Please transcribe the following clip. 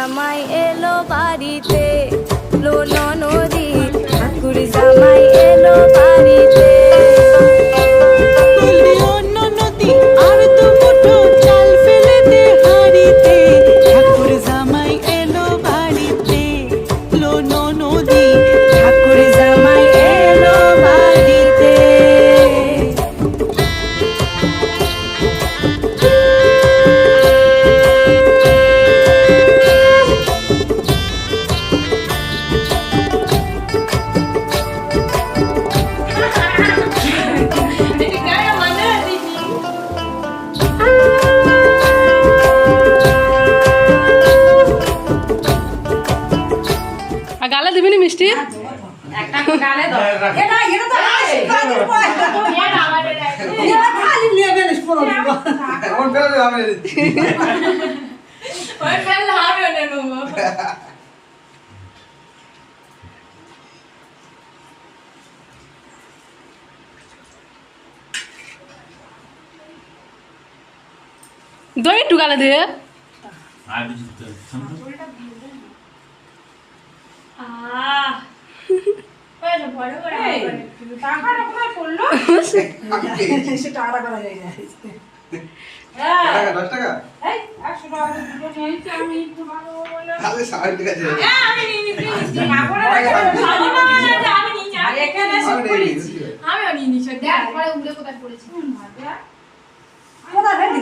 জামাই এলো বাড়িতে, লো ননদি ঠাকুর জামাই এলো বাড়িতে। অন্য নদী আর দু মুঠো চাল ফেলে দে হাড়িতে, ঠাকুর জামাই এলো বাড়িতে, লো নদী ঠাকুর জামাই এলো বাড়িতে। গালে দিবি নি মিষ্টি? দই একটু গালে দিয়ে আমি